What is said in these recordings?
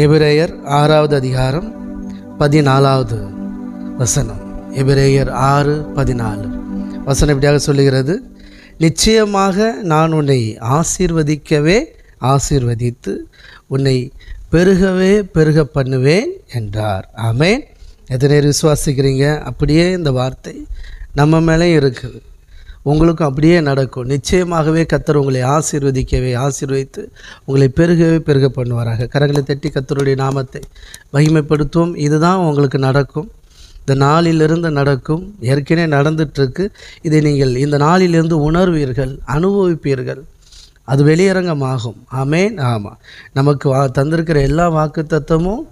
எபிரேயர் 6வது அதிகாரம் 14வது வசனம். எபிரேயர் 6:14 வசனம் இப்படியாக சொல்லுகிறது, நிச்சயமாக நான் உன்னை ஆசீர்வதிக்கவே ஆசீர்வதித்து உன்னை பெருகவே பெருக பண்ணுவேன் என்றார். ஆமென். எத்தனை பேர் விசுவாசிக்கிறீங்க? அப்படியே இந்த வார்த்தை நம்ம மேலே இருக்குது. உங்களுக்கும் அப்படியே நடக்கும். நிச்சயமாகவே கர்த்தர் உங்களை ஆசீர்வதிக்கவே ஆசீர்வதித்து உங்களை பெருகவே பெருக பண்ணுவாராக. கரங்களை தட்டி கர்த்தருடைய நாமத்தை மகிமைப்படுத்துவோம். இதுதான் உங்களுக்கு நடக்கும். இந்த நாளிலிருந்து நடக்கும். ஏற்கனவே நடந்துட்டுருக்கு. இதை நீங்கள் இந்த நாளிலிருந்து உணர்வீர்கள், அனுபவிப்பீர்கள். அது வெளியரங்கமாகும். ஆமேன். ஆமாம், நமக்கு தந்திருக்கிற எல்லா வாக்கு தத்துவமும்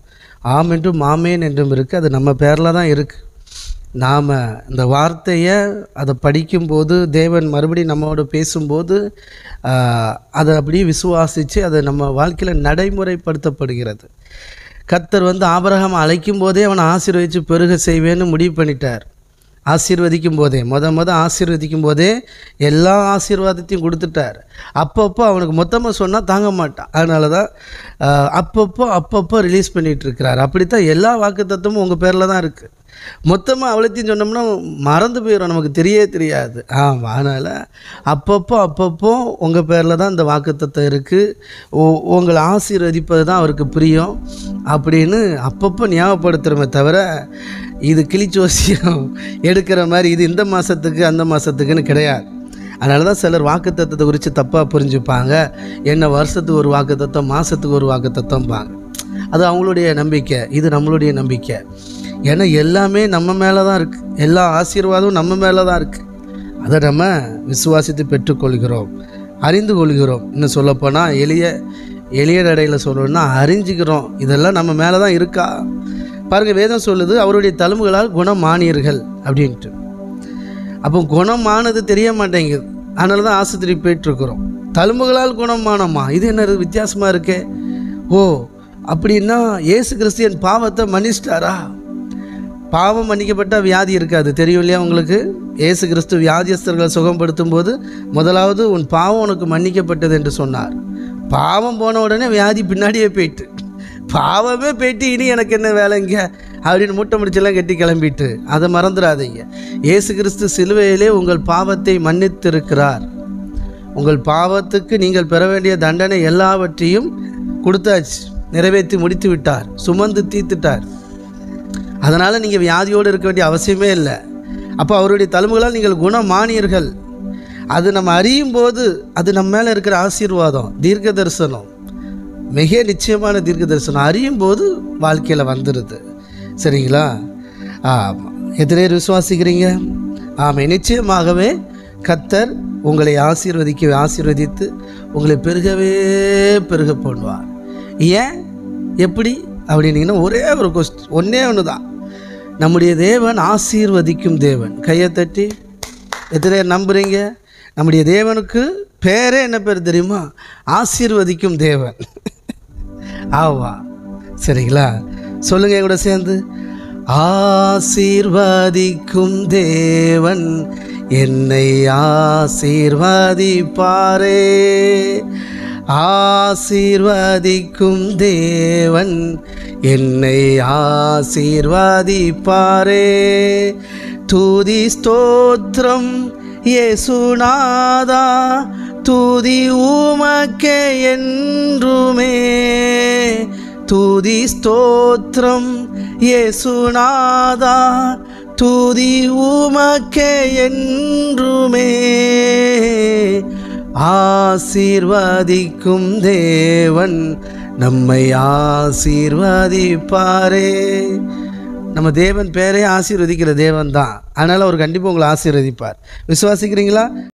ஆம் என்றும் ஆமேன் என்றும் இருக்குது. அது நம்ம பேரில் தான் இருக்குது. நாம் இந்த வார்த்தையை அதை படிக்கும்போது, தேவன் மறுபடியும் நம்மோடு பேசும்போது அதை அப்படியே விசுவாசித்து அதை நம்ம வாழ்க்கையில் நடைமுறைப்படுத்தப்படுகிறது. கர்த்தர் ஆபிரகாம் அழைக்கும் போதே அவனை ஆசீர்வதித்து பெருக செய்வேன்னு முடிவு பண்ணிட்டார். ஆசீர்வதிக்கும் போதே ஆசீர்வதிக்கும் போதே எல்லா ஆசீர்வாதத்தையும் கொடுத்துட்டார். அப்பப்போ அவனுக்கு மொத்தமாக சொன்னால் தாங்க மாட்டான். அதனால தான் அப்பப்போ ரிலீஸ் பண்ணிகிட்ருக்கிறார். அப்படித்தான் எல்லா வாக்கு தத்துவமும் உங்கள் பேரில் தான் இருக்குது. மொத்தமாக அவ்வளோத்தையும் சொன்னோம்னா மறந்து போயிடும், நமக்கு தெரியாது. ஆமாம், அதனால் அப்பப்போ உங்கள் பேரில் தான் இந்த வாக்குத்தத்தம் இருக்குது. உங்களை ஆசீர்வதிப்பது தான் அவருக்கு பிரியம் அப்படின்னு அப்பப்போ ஞாபகப்படுத்துகிறோமே தவிர இது கிளிச்சோசியம் எடுக்கிற மாதிரி இது இந்த மாதத்துக்கு அந்த மாதத்துக்குன்னு கிடையாது. அதனால தான் சிலர் வாக்குத்தத்தத்தை குறித்து தப்பாக புரிஞ்சுப்பாங்க. என்ன வருஷத்துக்கு ஒரு வாக்குத்தத்தம், மாதத்துக்கு ஒரு வாக்குத்தத்தம்பாங்க. அது அவங்களுடைய நம்பிக்கை, இது நம்மளுடைய நம்பிக்கை. ஏன்னா எல்லாமே நம்ம மேலே தான் இருக்குது. எல்லா ஆசீர்வாதமும் நம்ம மேலே தான் இருக்குது. அதை நம்ம விசுவாசித்து பெற்றுக்கொள்கிறோம், அறிந்து கொள்கிறோம். இன்னும் சொல்லப்போனால் எளிய நடையில் சொல்லணும்னா அறிஞ்சிக்கிறோம். இதெல்லாம் நம்ம மேலே தான் இருக்கா. பாருங்கள், வேதம் சொல்லுது அவருடைய தழும்புகளால் குணமானீர்கள் அப்படின்ட்டு. அப்போ குணமானது தெரிய மாட்டேங்குது. அதனால தான் ஆஸ்பத்திரி போயிட்டுருக்குறோம். தழும்புகளால் குணமானமா, இது என்ன வித்தியாசமாக இருக்கே. ஓ, அப்படின்னா இயேசு கிறிஸ்து என் பாவத்தை மன்னிச்சிட்டாரா? பாவம் மன்னிக்கப்பட்டால் வியாதி இருக்காது, தெரியும் இல்லையா உங்களுக்கு? இயேசு கிறிஸ்து வியாதியஸ்தர்களை சுகப்படுத்தும் போது முதலாவது உன் பாவம் உனக்கு மன்னிக்கப்பட்டது என்று சொன்னார். பாவம் போன உடனே வியாதி பின்னாடியே போயிட்டு, பாவமே போயிட்டு இனி எனக்கு என்ன வேலைங்க அப்படின்னு மூட்டை முடிச்செல்லாம் கட்டி கிளம்பிட்டு, அதை மறந்துடாதீங்க. இயேசு கிறிஸ்து சிலுவையிலே உங்கள் பாவத்தை மன்னித்திருக்கிறார். உங்கள் பாவத்துக்கு நீங்கள் பெற வேண்டிய தண்டனை எல்லாவற்றையும் கொடுத்தாச்சு, நிறைவேற்றி முடித்து விட்டார், சுமந்து தீர்த்துட்டார். அதனால் நீங்கள் வியாதியோடு இருக்க வேண்டிய அவசியமே இல்லை. அப்போ அவருடைய தழும்புகளால் நீங்கள் குணமானீர்கள். அது நம்ம அறியும் போது அது நம்ம மேலே இருக்கிற ஆசீர்வாதம், தீர்க்க தரிசனம், மிக நிச்சயமான தீர்க்க தரிசனம் அறியும் போது வாழ்க்கையில் வந்துடுது. சரிங்களா? ஆமாம். எத்தனை பேர் விசுவாசிக்கிறீங்க? ஆமாம். நிச்சயமாகவே கர்த்தர் உங்களை ஆசீர்வதித்து உங்களை பெருகவே பெருக பண்ணுவார். ஏன், எப்படி அப்படின்னீங்கன்னா ஒரே ஒரு ஒன்றே ஒன்று தான். நம்முடைய தேவன் ஆசீர்வதிக்கும் தேவன். கையை தட்டி எத்தனை பேர் நம்புறீங்க? நம்முடைய தேவனுக்கு பேரே என்ன பேர் தெரியுமா? ஆசீர்வதிக்கும் தேவன். ஆவா, சரிங்களா? சொல்லுங்க கூட சேர்ந்து, ஆசீர்வதிக்கும் தேவன் என்னை ஆசீர்வதிப்பாரே. ஆசீர்வதிக்கும் தேவன் என்னை ஆசீர்வதிப்பாரே. துதி ஸ்தோத்திரம் இயேசுநாதா, துதி உமக்கே என்றுமே. துதி ஸ்தோத்திரம் இயேசுநாதா, துதி உமக்கே என்றுமே. ஆசீர்வதிக்கும் தேவன் நம்மை ஆசீர்வதிப்பாரே. நம்ம தேவன் பேரே ஆசீர்வதிக்கிற தேவன் தான். அதனால் அவர் கண்டிப்பாக உங்களை ஆசீர்வதிப்பார். விசுவாசிக்கிறீங்களா?